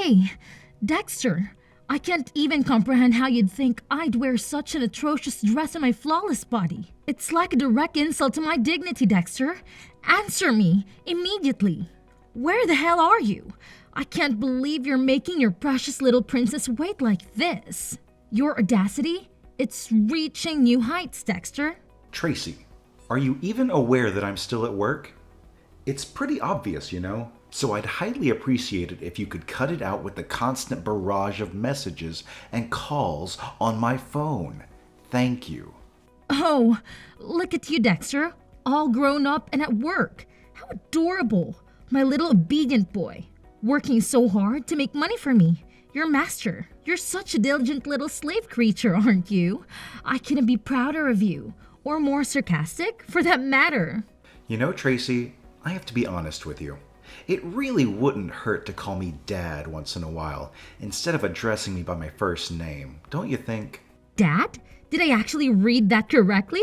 Hey, Dexter, I can't even comprehend how you'd think I'd wear such an atrocious dress on my flawless body. It's like a direct insult to my dignity, Dexter. Answer me, immediately. Where the hell are you? I can't believe you're making your precious little princess wait like this. Your audacity? It's reaching new heights, Dexter. Tracy, are you even aware that I'm still at work? It's pretty obvious, you know, so I'd highly appreciate it if you could cut it out with the constant barrage of messages and calls on my phone. Thank you. Oh, look at you, Dexter, all grown up and at work. How adorable. My little obedient boy, working so hard to make money for me. Your master. You're such a diligent little slave creature, aren't you? I couldn't be prouder of you. Or more sarcastic, for that matter. You know, Tracy, I have to be honest with you. It really wouldn't hurt to call me Dad once in a while, instead of addressing me by my first name, don't you think? Dad? Did I actually read that correctly?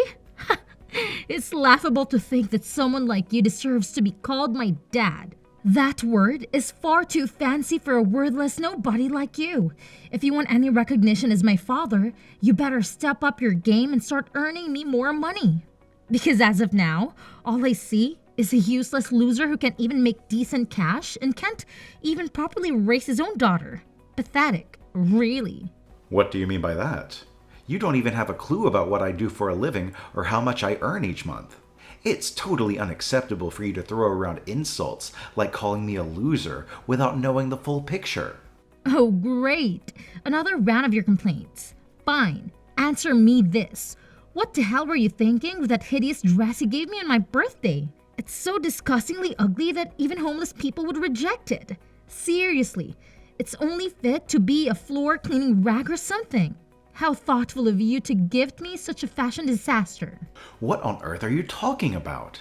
It's laughable to think that someone like you deserves to be called my dad. That word is far too fancy for a wordless nobody like you. If you want any recognition as my father, you better step up your game and start earning me more money. Because as of now, all I see is a useless loser who can't even make decent cash and can't even properly raise his own daughter. Pathetic, really. What do you mean by that? You don't even have a clue about what I do for a living or how much I earn each month. It's totally unacceptable for you to throw around insults like calling me a loser without knowing the full picture. Oh, great. Another round of your complaints. Fine. Answer me this. What the hell were you thinking with that hideous dress you gave me on my birthday? It's so disgustingly ugly that even homeless people would reject it. Seriously, it's only fit to be a floor cleaning rag or something. How thoughtful of you to gift me such a fashion disaster. What on earth are you talking about?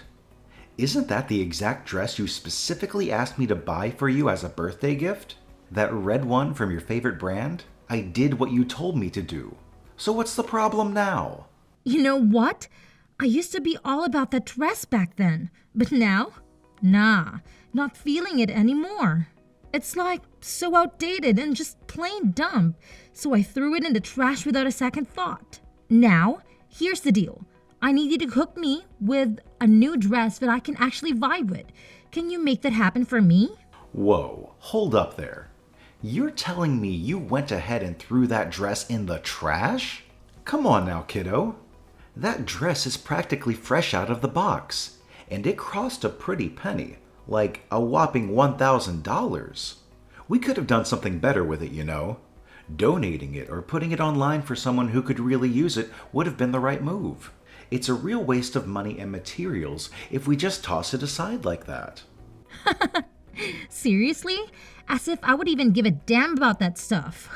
Isn't that the exact dress you specifically asked me to buy for you as a birthday gift? That red one from your favorite brand? I did what you told me to do. So what's the problem now? You know what? I used to be all about that dress back then, but now? Nah, not feeling it anymore. It's like so outdated and just plain dumb, so I threw it in the trash without a second thought. Now, here's the deal. I need you to hook me with a new dress that I can actually vibe with. Can you make that happen for me? Whoa, hold up there. You're telling me you went ahead and threw that dress in the trash? Come on now, kiddo. That dress is practically fresh out of the box, and it cost a pretty penny, like a whopping $1,000. We could have done something better with it, you know. Donating it or putting it online for someone who could really use it would have been the right move. It's a real waste of money and materials if we just toss it aside like that. Seriously? As if I would even give a damn about that stuff.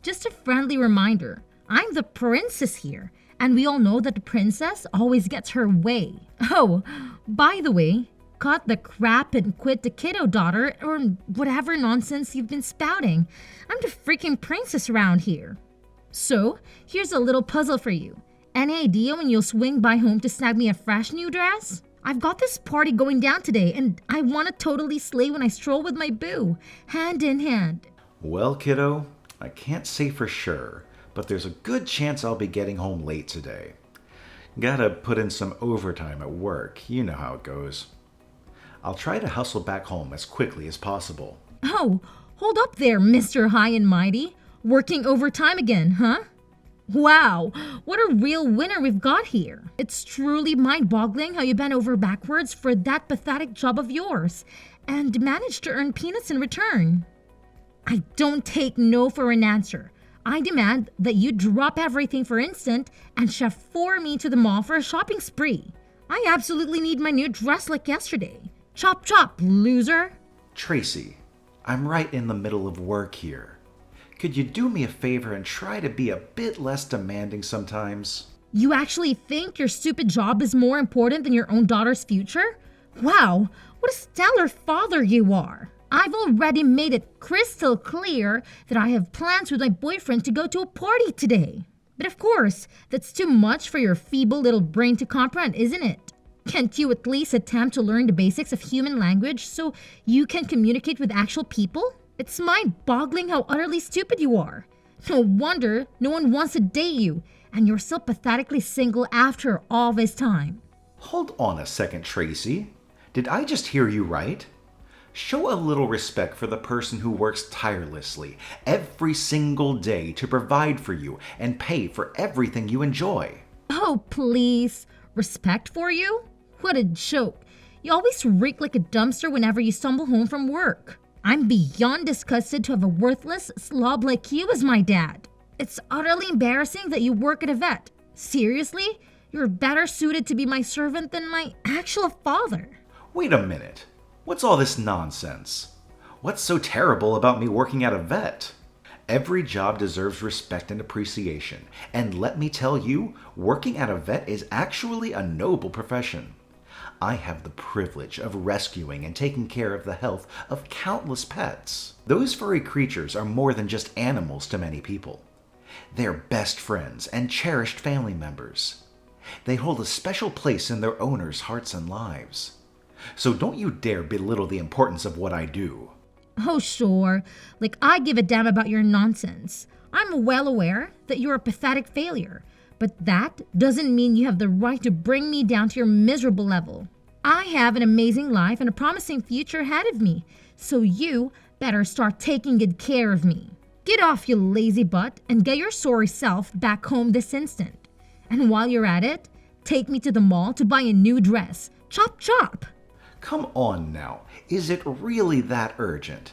Just a friendly reminder. I'm the princess here, and we all know that the princess always gets her way. Oh, by the way, cut the crap and quit the kiddo daughter or whatever nonsense you've been spouting. I'm the freaking princess around here. So, here's a little puzzle for you. Any idea when you'll swing by home to snag me a fresh new dress? I've got this party going down today, and I want to totally slay when I stroll with my boo, hand in hand. Well, kiddo, I can't say for sure, but there's a good chance I'll be getting home late today. Gotta put in some overtime at work, you know how it goes. I'll try to hustle back home as quickly as possible. Oh, hold up there, Mr. High and Mighty. Working overtime again, huh? Wow, what a real winner we've got here. It's truly mind-boggling how you bent over backwards for that pathetic job of yours and managed to earn peanuts in return. I don't take no for an answer. I demand that you drop everything for instant and chauffeur me to the mall for a shopping spree. I absolutely need my new dress like yesterday. Chop chop, loser. Tracy, I'm right in the middle of work here. Could you do me a favor and try to be a bit less demanding sometimes? You actually think your stupid job is more important than your own daughter's future? Wow, what a stellar father you are. I've already made it crystal clear that I have plans with my boyfriend to go to a party today. But of course, that's too much for your feeble little brain to comprehend, isn't it? Can't you at least attempt to learn the basics of human language so you can communicate with actual people? It's mind-boggling how utterly stupid you are. No wonder no one wants to date you, and you're still pathetically single after all this time. Hold on a second, Tracy. Did I just hear you right? Show a little respect for the person who works tirelessly every single day to provide for you and pay for everything you enjoy. Oh, please. Respect for you? What a joke. You always reek like a dumpster whenever you stumble home from work. I'm beyond disgusted to have a worthless slob like you as my dad. It's utterly embarrassing that you work at a vet. Seriously? You're better suited to be my servant than my actual father. Wait a minute. What's all this nonsense? What's so terrible about me working at a vet? Every job deserves respect and appreciation, and let me tell you, working at a vet is actually a noble profession. I have the privilege of rescuing and taking care of the health of countless pets. Those furry creatures are more than just animals to many people. They're best friends and cherished family members. They hold a special place in their owners' hearts and lives. So don't you dare belittle the importance of what I do. Oh, sure. Like I give a damn about your nonsense. I'm well aware that you're a pathetic failure, but that doesn't mean you have the right to bring me down to your miserable level. I have an amazing life and a promising future ahead of me, so you better start taking good care of me. Get off, you lazy butt, and get your sorry self back home this instant. And while you're at it, take me to the mall to buy a new dress. Chop chop! Come on now, is it really that urgent?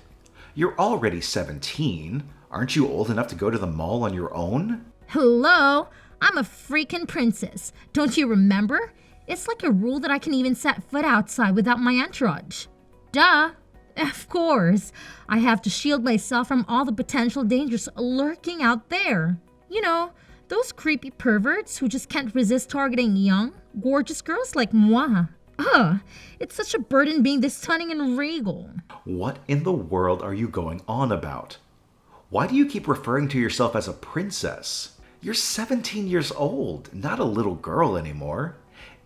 You're already 17. Aren't you old enough to go to the mall on your own? Hello? I'm a freaking princess. Don't you remember? It's like a rule that I can even set foot outside without my entourage. Duh. Of course. I have to shield myself from all the potential dangers lurking out there. You know, those creepy perverts who just can't resist targeting young, gorgeous girls like moi. Ugh, it's such a burden being this stunning and regal. What in the world are you going on about? Why do you keep referring to yourself as a princess? You're 17 years old, not a little girl anymore.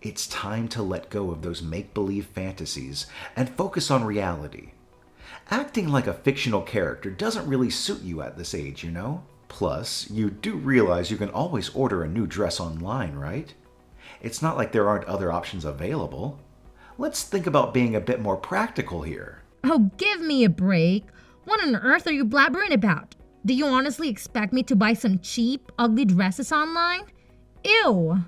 It's time to let go of those make-believe fantasies and focus on reality. Acting like a fictional character doesn't really suit you at this age, you know? Plus, you do realize you can always order a new dress online, right? It's not like there aren't other options available. Let's think about being a bit more practical here. Oh, give me a break. What on earth are you blabbering about? Do you honestly expect me to buy some cheap, ugly dresses online? Ew!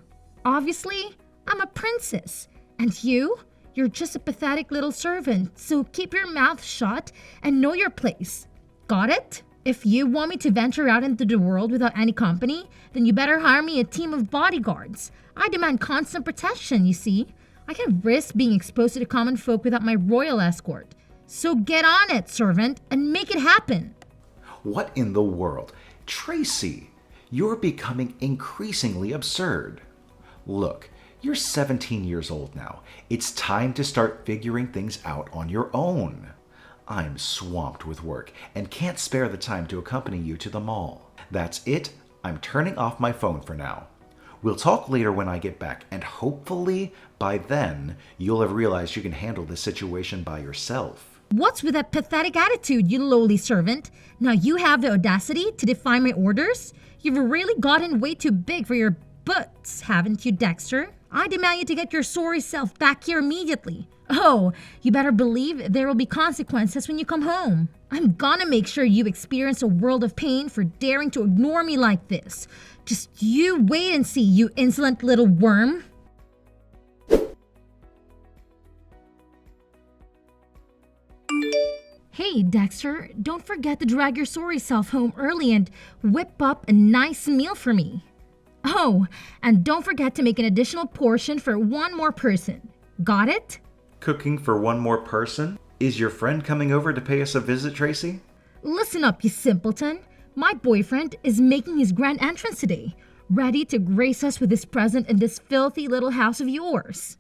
Obviously, I'm a princess. And you're just a pathetic little servant, so keep your mouth shut and know your place. Got it? If you want me to venture out into the world without any company, then you better hire me a team of bodyguards. I demand constant protection, you see. I can't risk being exposed to the common folk without my royal escort. So get on it, servant, and make it happen. What in the world? Tracy, you're becoming increasingly absurd. Look, you're 17 years old now. It's time to start figuring things out on your own. I'm swamped with work and can't spare the time to accompany you to the mall. That's it. I'm turning off my phone for now. We'll talk later when I get back, and hopefully by then you'll have realized you can handle this situation by yourself. What's with that pathetic attitude, you lowly servant? Now you have the audacity to defy my orders? You've really gotten way too big for your butts, haven't you, Dexter? I demand you to get your sorry self back here immediately. Oh, you better believe there will be consequences when you come home. I'm gonna make sure you experience a world of pain for daring to ignore me like this. Just you wait and see, you insolent little worm. Hey, Dexter, don't forget to drag your sorry self home early and whip up a nice meal for me. Oh, and don't forget to make an additional portion for one more person. Got it? Cooking for one more person? Is your friend coming over to pay us a visit, Tracy? Listen up, you simpleton. My boyfriend is making his grand entrance today, ready to grace us with his presence in this filthy little house of yours.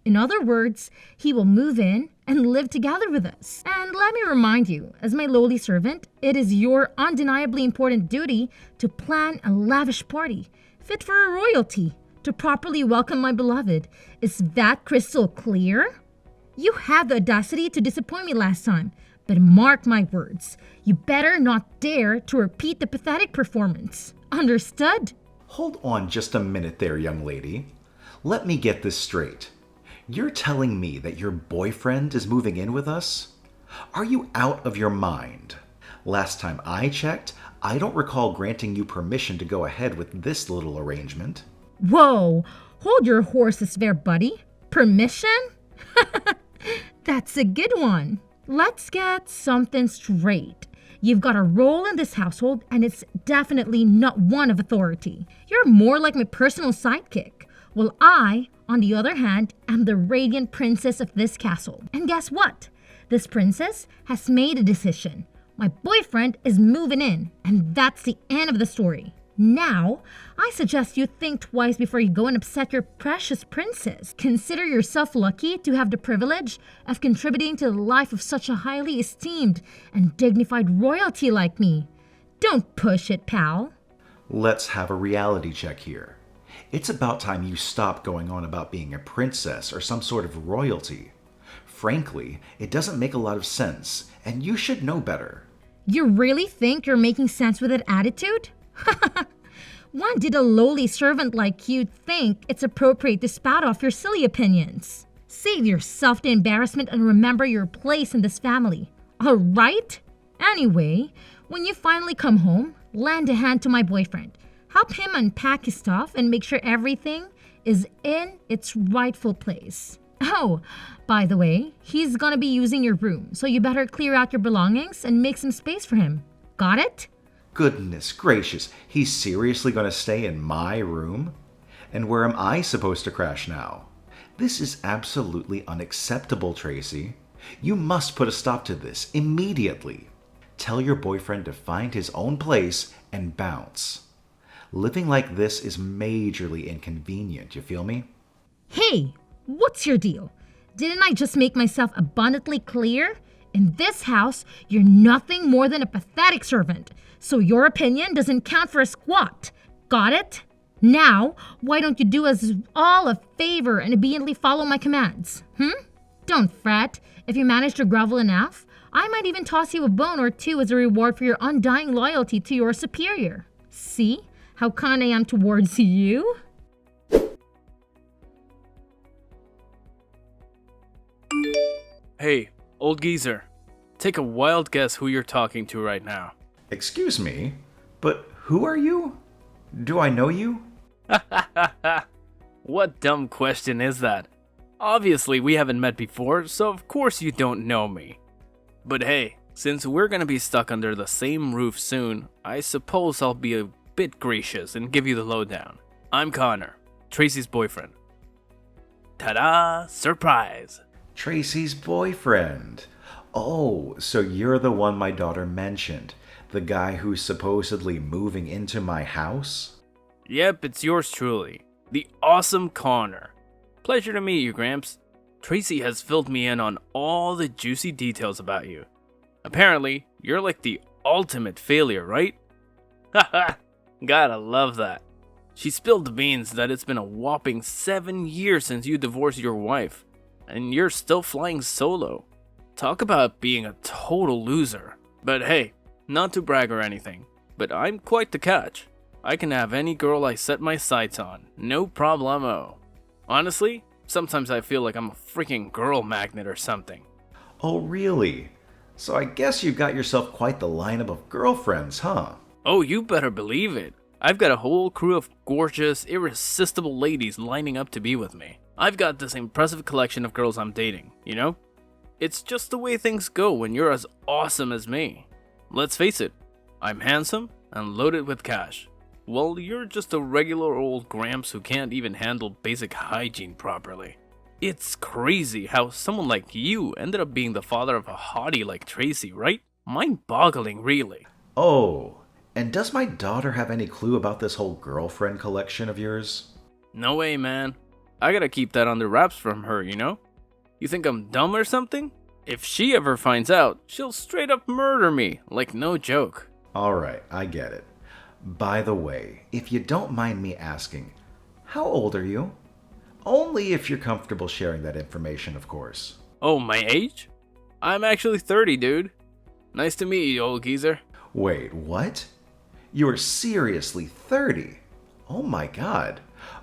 In other words, he will move in and live together with us. And let me remind you, as my lowly servant, it is your undeniably important duty to plan a lavish party, fit for a royalty, to properly welcome my beloved. Is that crystal clear? You had the audacity to disappoint me last time, But mark my words, you better not dare to repeat the pathetic performance. Understood? Hold on just a minute there, young lady. Let me get this straight. You're telling me that your boyfriend is moving in with us? Are you out of your mind? Last time I checked, I don't recall granting you permission to go ahead with this little arrangement. Whoa, hold your horses there, buddy. Permission? That's a good one. Let's get something straight. You've got a role in this household, and it's definitely not one of authority. You're more like my personal sidekick. While I, on the other hand, am the radiant princess of this castle. And guess what? This princess has made a decision. My boyfriend is moving in, and that's the end of the story. Now, I suggest you think twice before you go and upset your precious princess. Consider yourself lucky to have the privilege of contributing to the life of such a highly esteemed and dignified royalty like me. Don't push it, pal. Let's have a reality check here. It's about time you stop going on about being a princess or some sort of royalty. Frankly, it doesn't make a lot of sense, and you should know better. You really think you're making sense with that attitude? When did a lowly servant like you think it's appropriate to spout off your silly opinions? Save yourself the embarrassment and remember your place in this family. All right? Anyway, when you finally come home, lend a hand to my boyfriend. Help him unpack his stuff and make sure everything is in its rightful place. Oh, by the way, he's gonna be using your room, so you better clear out your belongings and make some space for him. Got it? Goodness gracious, he's seriously going to stay in my room? And where am I supposed to crash now? This is absolutely unacceptable, Tracy. You must put a stop to this immediately. Tell your boyfriend to find his own place and bounce. Living like this is majorly inconvenient, you feel me? Hey, what's your deal? Didn't I just make myself abundantly clear? In this house, you're nothing more than a pathetic servant, so your opinion doesn't count for a squat. Got it? Now, why don't you do us all a favor and obediently follow my commands? Don't fret. If you manage to grovel enough, I might even toss you a bone or two as a reward for your undying loyalty to your superior. See how kind I am towards you? Hey, old geezer, take a wild guess who you're talking to right now. Excuse me, but who are you? Do I know you? What dumb question is that? Obviously, we haven't met before, so of course you don't know me. But hey, since we're gonna be stuck under the same roof soon, I suppose I'll be a bit gracious and give you the lowdown. I'm Connor, Tracy's boyfriend. Ta-da! Surprise! Tracy's boyfriend. Oh, so you're the one my daughter mentioned. The guy who's supposedly moving into my house? Yep, it's yours truly, the awesome Connor. Pleasure to meet you, Gramps. Tracy has filled me in on all the juicy details about you. Apparently, you're like the ultimate failure, right? Haha, gotta love that. She spilled the beans that it's been a whopping 7 years since you divorced your wife, and you're still flying solo. Talk about being a total loser. But hey, not to brag or anything, but I'm quite the catch. I can have any girl I set my sights on, no problemo. Honestly, sometimes I feel like I'm a freaking girl magnet or something. Oh, really? So I guess you got yourself quite the lineup of girlfriends, huh? Oh, you better believe it. I've got a whole crew of gorgeous, irresistible ladies lining up to be with me. I've got this impressive collection of girls I'm dating, you know? It's just the way things go when you're as awesome as me. Let's face it, I'm handsome and loaded with cash. Well, you're just a regular old Gramps who can't even handle basic hygiene properly. It's crazy how someone like you ended up being the father of a hottie like Tracy, right? Mind-boggling, really. Oh, and does my daughter have any clue about this whole girlfriend collection of yours? No way, man. I gotta keep that under wraps from her, you know? You think I'm dumb or something? If she ever finds out, she'll straight up murder me, like no joke. Alright, I get it. By the way, if you don't mind me asking, how old are you? Only if you're comfortable sharing that information, of course. Oh, my age? I'm actually 30, dude. Nice to meet you, old geezer. Wait, what? You are seriously 30? Oh my god.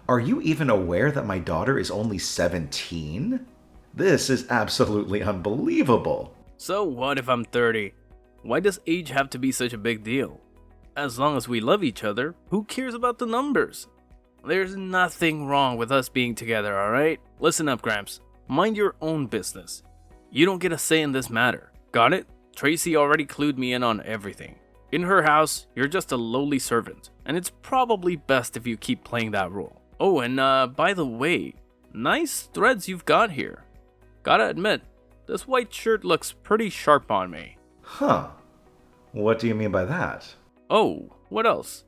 Are you even aware that my daughter is only 17? This is absolutely unbelievable. So what if I'm 30? Why does age have to be such a big deal? As long as we love each other, who cares about the numbers? There's nothing wrong with us being together, alright? Listen up, Gramps. Mind your own business. You don't get a say in this matter. Got it? Tracy already clued me in on everything. In her house, you're just a lowly servant, and it's probably best if you keep playing that role. Oh, and by the way, nice threads you've got here. Gotta admit, this white shirt looks pretty sharp on me. Huh. What do you mean by that? Oh, what else?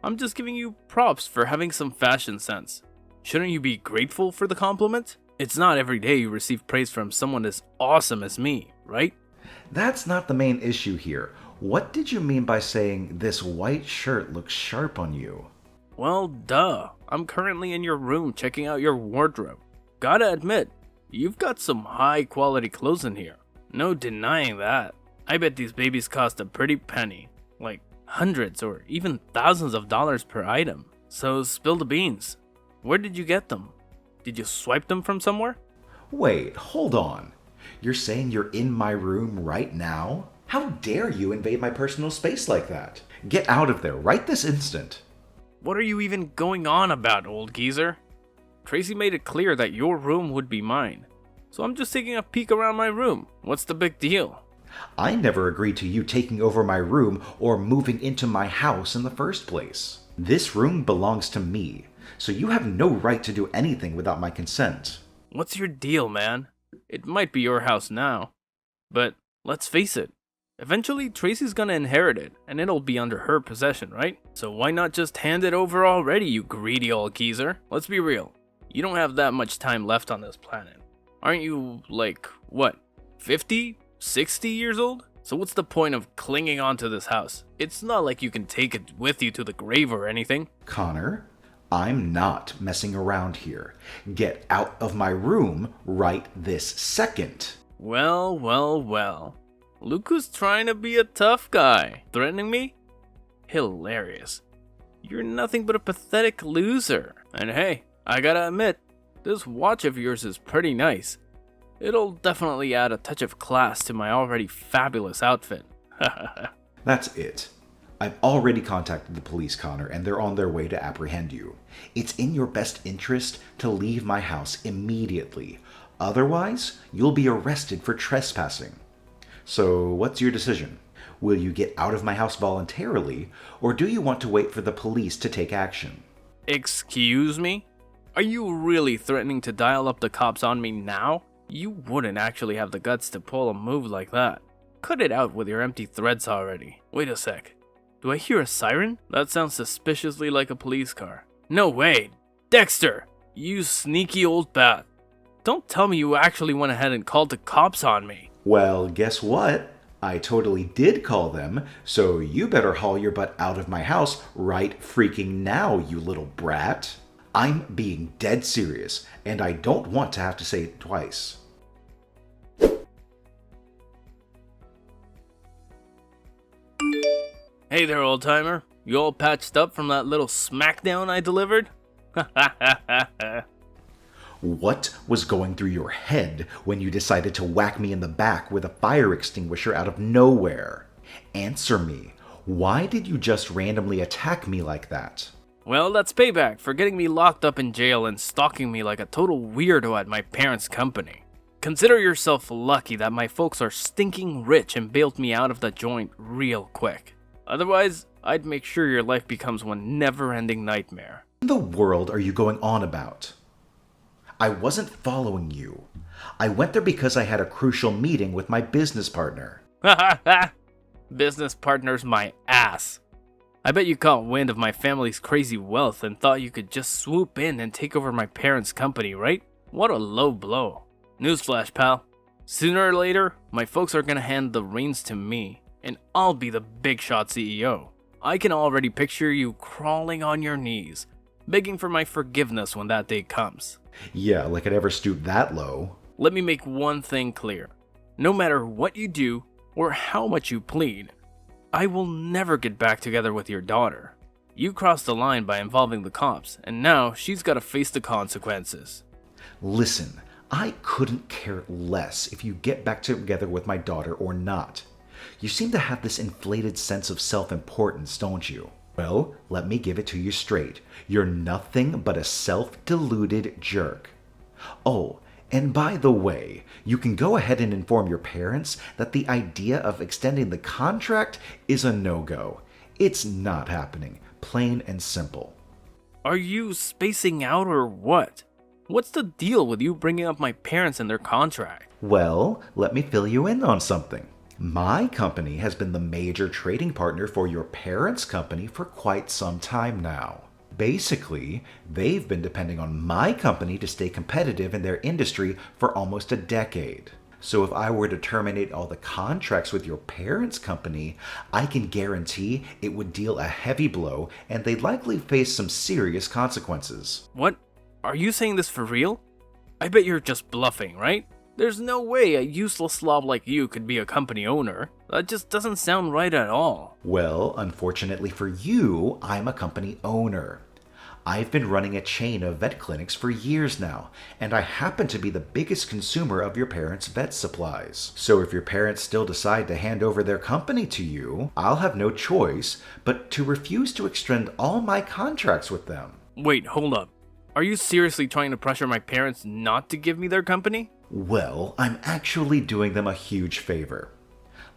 I'm just giving you props for having some fashion sense. Shouldn't you be grateful for the compliment? It's not every day you receive praise from someone as awesome as me, right? That's not the main issue here. What did you mean by saying this white shirt looks sharp on you? Well, duh. I'm currently in your room checking out your wardrobe. Gotta admit, you've got some high quality clothes in here. No denying that. I bet these babies cost a pretty penny. Like hundreds or even thousands of dollars per item. So spill the beans. Where did you get them? Did you swipe them from somewhere? Wait, hold on. You're saying you're in my room right now? How dare you invade my personal space like that? Get out of there right this instant. What are you even going on about, old geezer? Tracy made it clear that your room would be mine. So I'm just taking a peek around my room. What's the big deal? I never agreed to you taking over my room or moving into my house in the first place. This room belongs to me, so you have no right to do anything without my consent. What's your deal, man? It might be your house now, but let's face it. Eventually, Tracy's gonna inherit it, and it'll be under her possession, right? So why not just hand it over already, you greedy old geezer? Let's be real. You don't have that much time left on this planet. Aren't you, like, what, 50? 60 years old? So what's the point of clinging onto this house? It's not like you can take it with you to the grave or anything. Connor, I'm not messing around here. Get out of my room right this second. Well, well, well. Look who's trying to be a tough guy. Threatening me? Hilarious. You're nothing but a pathetic loser. And hey, I gotta admit, this watch of yours is pretty nice. It'll definitely add a touch of class to my already fabulous outfit. That's it. I've already contacted the police, Connor, and they're on their way to apprehend you. It's in your best interest to leave my house immediately. Otherwise, you'll be arrested for trespassing. So, what's your decision? Will you get out of my house voluntarily, or do you want to wait for the police to take action? Excuse me? Are you really threatening to dial up the cops on me now? You wouldn't actually have the guts to pull a move like that. Cut it out with your empty threats already. Wait a sec. Do I hear a siren? That sounds suspiciously like a police car. No way! Dexter! You sneaky old bat. Don't tell me you actually went ahead and called the cops on me. Well, guess what? I totally did call them, so you better haul your butt out of my house right freaking now, you little brat. I'm being dead serious, and I don't want to have to say it twice. Hey there, old timer. You all patched up from that little smackdown I delivered? What was going through your head when you decided to whack me in the back with a fire extinguisher out of nowhere? Answer me. Why did you just randomly attack me like that? Well, that's payback for getting me locked up in jail and stalking me like a total weirdo at my parents' company. Consider yourself lucky that my folks are stinking rich and bailed me out of the joint real quick. Otherwise, I'd make sure your life becomes one never-ending nightmare. What in the world are you going on about? I wasn't following you. I went there because I had a crucial meeting with my business partner. Business partner's my ass. I bet you caught wind of my family's crazy wealth and thought you could just swoop in and take over my parents' company, right? What a low blow. Newsflash, pal. Sooner or later, my folks are gonna hand the reins to me, and I'll be the big shot CEO. I can already picture you crawling on your knees, begging for my forgiveness when that day comes. Yeah, like I'd ever stoop that low. Let me make one thing clear. No matter what you do or how much you plead, I will never get back together with your daughter. You crossed the line by involving the cops, and now she's got to face the consequences. Listen, I couldn't care less if you get back together with my daughter or not. You seem to have this inflated sense of self-importance, don't you? Well, let me give it to you straight. You're nothing but a self-deluded jerk. Oh, and by the way, you can go ahead and inform your parents that the idea of extending the contract is a no-go. It's not happening, plain and simple. Are you spacing out or what? What's the deal with you bringing up my parents and their contract? Well, let me fill you in on something. My company has been the major trading partner for your parents' company for quite some time now. Basically, they've been depending on my company to stay competitive in their industry for almost a decade. So if I were to terminate all the contracts with your parents' company, I can guarantee it would deal a heavy blow and they'd likely face some serious consequences. What? Are you saying this for real? I bet you're just bluffing, right? There's no way a useless slob like you could be a company owner. That just doesn't sound right at all. Well, unfortunately for you, I'm a company owner. I've been running a chain of vet clinics for years now, and I happen to be the biggest consumer of your parents' vet supplies. So if your parents still decide to hand over their company to you, I'll have no choice but to refuse to extend all my contracts with them. Wait, hold up. Are you seriously trying to pressure my parents not to give me their company? Well, I'm actually doing them a huge favor.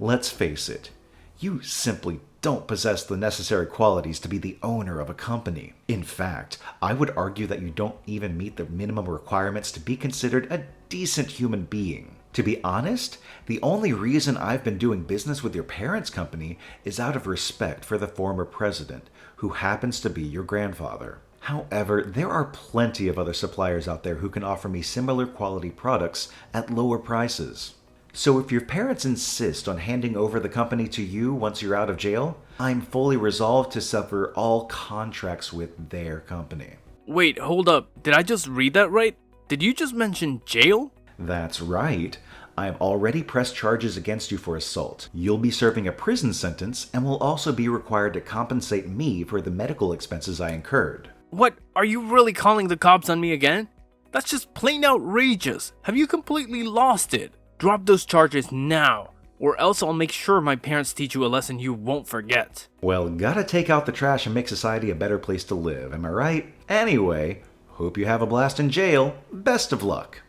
Let's face it, you simply don't possess the necessary qualities to be the owner of a company. In fact, I would argue that you don't even meet the minimum requirements to be considered a decent human being. To be honest, the only reason I've been doing business with your parents' company is out of respect for the former president, who happens to be your grandfather. However, there are plenty of other suppliers out there who can offer me similar quality products at lower prices. So if your parents insist on handing over the company to you once you're out of jail, I'm fully resolved to sever all contracts with their company. Wait, hold up. Did I just read that right? Did you just mention jail? That's right. I have already pressed charges against you for assault. You'll be serving a prison sentence and will also be required to compensate me for the medical expenses I incurred. What? Are you really calling the cops on me again? That's just plain outrageous. Have you completely lost it? Drop those charges now, or else I'll make sure my parents teach you a lesson you won't forget. Well, gotta take out the trash and make society a better place to live, am I right? Anyway, hope you have a blast in jail. Best of luck.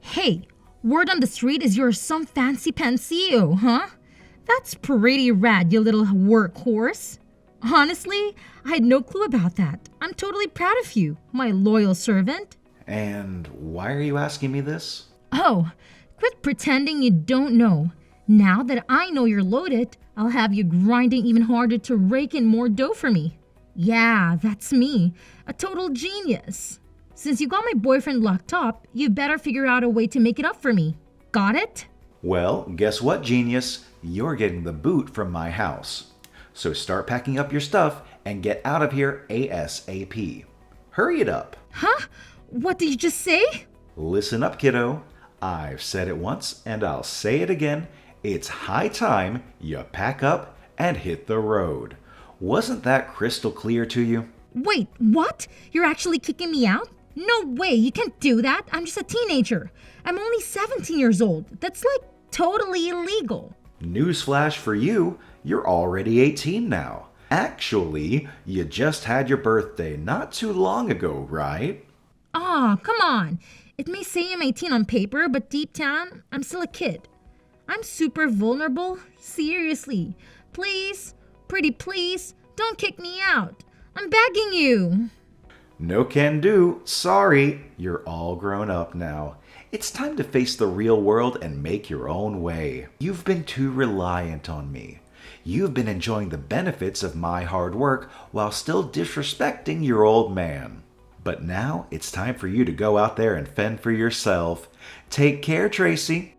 Hey, word on the street is you're some fancy pansio, huh? That's pretty rad, you little workhorse. Honestly, I had no clue about that. I'm totally proud of you, my loyal servant. And why are you asking me this? Oh, quit pretending you don't know. Now that I know you're loaded, I'll have you grinding even harder to rake in more dough for me. Yeah, that's me, a total genius. Since you got my boyfriend locked up, you better figure out a way to make it up for me. Got it? Well, guess what, genius? You're getting the boot from my house. So start packing up your stuff and get out of here ASAP. Hurry it up. Huh? What did you just say? Listen up, kiddo. I've said it once and I'll say it again. It's high time you pack up and hit the road. Wasn't that crystal clear to you? Wait, what? You're actually kicking me out? No way, you can't do that. I'm just a teenager. I'm only 17 years old. That's like totally illegal. Newsflash for you, you're already 18 now. Actually, you just had your birthday not too long ago, right? Aw, come on. It may say I'm 18 on paper, but deep down, I'm still a kid. I'm super vulnerable. Seriously. Please, pretty please, don't kick me out. I'm begging you. No can do. Sorry. You're all grown up now. It's time to face the real world and make your own way. You've been too reliant on me. You've been enjoying the benefits of my hard work while still disrespecting your old man. But now it's time for you to go out there and fend for yourself. Take care, Tracy.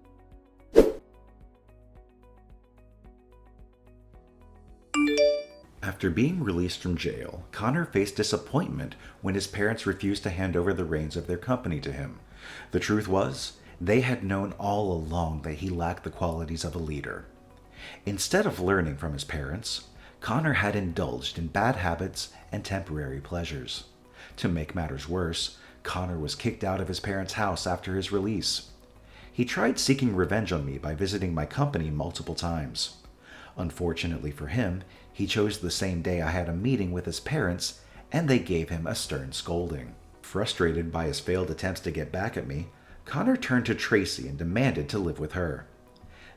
After being released from jail, Connor faced disappointment when his parents refused to hand over the reins of their company to him. The truth was, they had known all along that he lacked the qualities of a leader. Instead of learning from his parents, Connor had indulged in bad habits and temporary pleasures. To make matters worse, Connor was kicked out of his parents' house after his release. He tried seeking revenge on me by visiting my company multiple times. Unfortunately for him, he chose the same day I had a meeting with his parents, and they gave him a stern scolding. Frustrated by his failed attempts to get back at me, Connor turned to Tracy and demanded to live with her.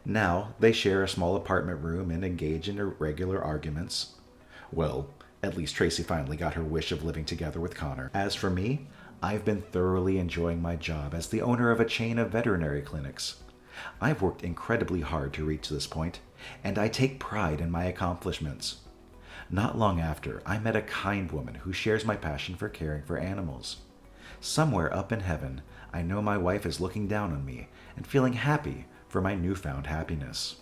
Now, they share a small apartment room and engage in irregular arguments. Well, at least Tracy finally got her wish of living together with Connor. As for me, I've been thoroughly enjoying my job as the owner of a chain of veterinary clinics. I've worked incredibly hard to reach this point, and I take pride in my accomplishments. Not long after, I met a kind woman who shares my passion for caring for animals. Somewhere up in heaven, I know my wife is looking down on me and feeling happy for my newfound happiness.